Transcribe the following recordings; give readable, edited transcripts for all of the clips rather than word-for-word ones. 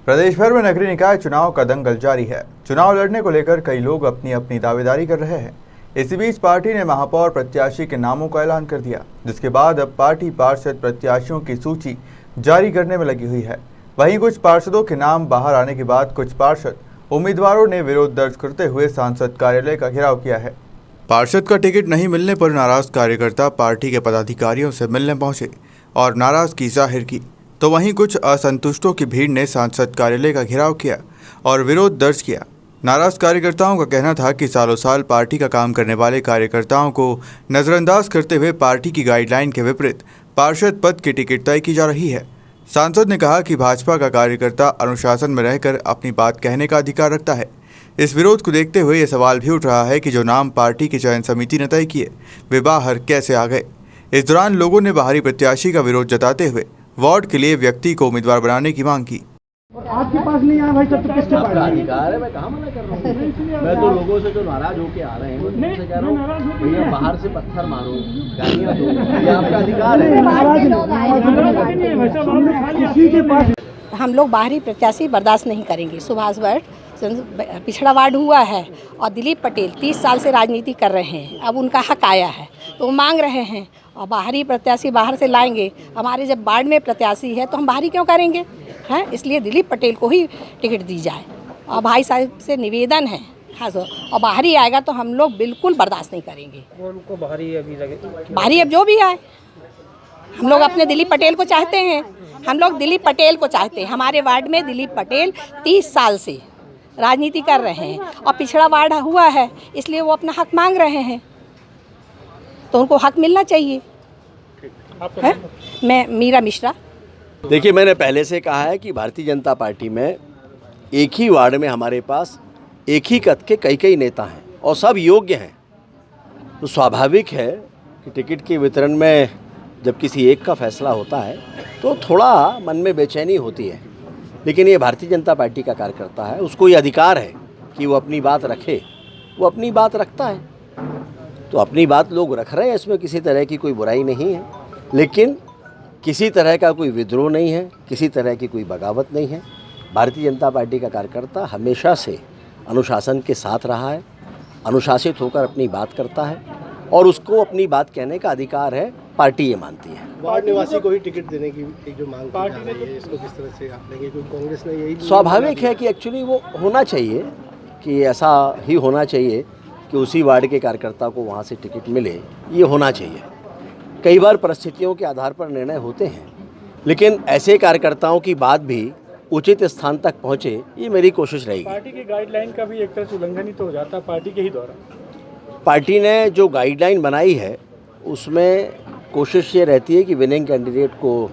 प्रदेश भर में नगरीय निकाय चुनाव का दंगल जारी है। चुनाव लड़ने को लेकर कई लोग अपनी अपनी दावेदारी कर रहे हैं। इसी बीच पार्टी ने महापौर प्रत्याशी के नामों का ऐलान कर दिया, जिसके बाद अब पार्टी पार्षद प्रत्याशियों की सूची जारी करने में लगी हुई है। वहीं कुछ पार्षदों के नाम बाहर आने के बाद कुछ पार्षद उम्मीदवारों ने विरोध दर्ज करते हुए सांसद कार्यालय का घेराव किया है। पार्षद का टिकट नहीं मिलने पर नाराज कार्यकर्ता पार्टी के पदाधिकारियों से मिलने पहुंचे और नाराजगी जाहिर की, तो वहीं कुछ असंतुष्टों की भीड़ ने सांसद कार्यालय का घेराव किया और विरोध दर्ज किया। नाराज कार्यकर्ताओं का कहना था कि सालों साल पार्टी का काम करने वाले कार्यकर्ताओं को नजरअंदाज करते हुए पार्टी की गाइडलाइन के विपरीत पार्षद पद की टिकट तय की जा रही है। सांसद ने कहा कि भाजपा का कार्यकर्ता अनुशासन में रहकर अपनी बात कहने का अधिकार रखता है। इस विरोध को देखते हुए ये सवाल भी उठ रहा है कि जो नाम पार्टी की चयन समिति ने तय किए वे बाहर कैसे आ गए। इस दौरान लोगों ने बाहरी प्रत्याशी का विरोध जताते हुए वार्ड के लिए व्यक्ति को उम्मीदवार बनाने की मांग की। आपके पास नहीं आया भाई, तब तो किसके पास अधिकार है? मैं कहाँ मना कर रहा हूँ। मैं तो लोगों से जो नाराज होके आ रहे हैं उनसे कह रहा हूँ भैया बाहर से पत्थर मारो, गालियाँ दो, ये आपका अधिकार है। किसी के पास हम लोग बाहरी प्रत्याशी बर्दाश्त नहीं करेंगे। सुभाष वर्ड पिछड़ा वार्ड हुआ है और दिलीप पटेल 30 साल से राजनीति कर रहे हैं। अब उनका हक आया है तो वो मांग रहे हैं और बाहरी प्रत्याशी बाहर से लाएंगे। हमारे जब वार्ड में प्रत्याशी है तो हम बाहरी क्यों करेंगे हैं? इसलिए दिलीप पटेल को ही टिकट दी जाए। और भाई साहब से निवेदन है खास, और बाहरी आएगा तो हम लोग बिल्कुल बर्दाश्त नहीं करेंगे। उनको बाहरी अभी लगे, बाहरी अब जो भी आए, हम लोग अपने दिलीप पटेल को चाहते हैं। हम लोग दिलीप पटेल को चाहते हैं। हमारे वार्ड में दिलीप पटेल 30 साल से राजनीति कर रहे हैं और पिछड़ा वार्ड हुआ है, इसलिए वो अपना हक मांग रहे हैं, तो उनको हक मिलना चाहिए। है? मैं मीरा मिश्रा। देखिए, मैंने पहले से कहा है कि भारतीय जनता पार्टी में एक ही वार्ड में हमारे पास एक ही कद के कई नेता हैं और सब योग्य हैं। तो स्वाभाविक है कि टिकट के वितरण में जब किसी एक का फैसला होता है तो थोड़ा मन में बेचैनी होती है, लेकिन ये भारतीय जनता पार्टी का कार्यकर्ता है, उसको ये अधिकार है कि वो अपनी बात रखे। वो अपनी बात रखता है तो अपनी बात लोग रख रहे हैं, इसमें किसी तरह की कोई बुराई नहीं है। लेकिन किसी तरह का कोई विद्रोह नहीं है, किसी तरह की कोई बगावत नहीं है। भारतीय जनता पार्टी का कार्यकर्ता हमेशा से अनुशासन के साथ रहा है, अनुशासित होकर अपनी बात करता है और उसको अपनी बात कहने का अधिकार है, पार्टी ये मानती है। वार्ड निवासी को ही टिकट देने की एक जो मांग पार्टी ने, तो इसको किस तरह से आप लेंगे? क्योंकि कांग्रेस ने यही स्वाभाविक है कि एक्चुअली वो होना चाहिए कि ऐसा ही होना चाहिए कि उसी वार्ड के कार्यकर्ता को वहाँ से टिकट मिले, ये होना चाहिए। कई बार परिस्थितियों के आधार पर निर्णय होते हैं, लेकिन ऐसे कार्यकर्ताओं की बात भी उचित स्थान तक पहुँचे, ये मेरी कोशिश रहेगी। पार्टी की गाइडलाइन का भी एक तरह से उल्लंघन ही तो हो जाता है पार्टी के ही द्वारा। पार्टी ने जो गाइडलाइन बनाई है उसमें कोशिश ये रहती है कि विनिंग कैंडिडेट को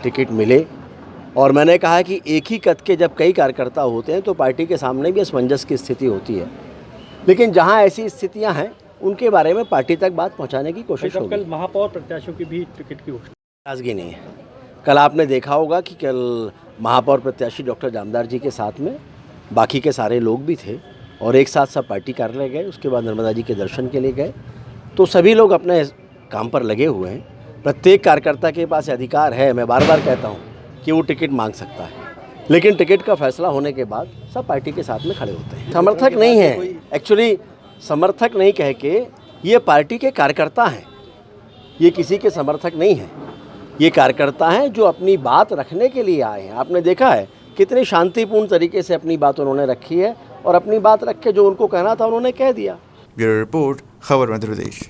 टिकट मिले, और मैंने कहा कि एक ही कद के जब कई कार्यकर्ता होते हैं तो पार्टी के सामने भी असमंजस की स्थिति होती है। लेकिन जहां ऐसी स्थितियां हैं उनके बारे में पार्टी तक बात पहुंचाने की कोशिश होगी। कल महापौर प्रत्याशियों की भी टिकट की नाराजगी नहीं है। कल आपने देखा होगा कि कल महापौर प्रत्याशी डॉक्टर जामदार जी के साथ में बाकी के सारे लोग भी थे और एक साथ सब पार्टी कार्यालय गए, उसके बाद नर्मदा जी के दर्शन के लिए गए। तो सभी लोग अपने काम पर लगे हुए हैं। प्रत्येक कार्यकर्ता के पास अधिकार है, मैं बार बार कहता हूँ, कि वो टिकट मांग सकता है, लेकिन टिकट का फैसला होने के बाद सब पार्टी के साथ में खड़े होते हैं। समर्थक नहीं है, एक्चुअली समर्थक नहीं कह के ये पार्टी के कार्यकर्ता हैं, ये किसी के समर्थक नहीं हैं। ये कार्यकर्ता हैं जो अपनी बात रखने के लिए आए हैं। आपने देखा है कितनी शांतिपूर्ण तरीके से अपनी बात उन्होंने रखी है और अपनी बात रख के जो उनको कहना था उन्होंने कह दिया। ब्यूरो रिपोर्ट, खबर मध्य प्रदेश।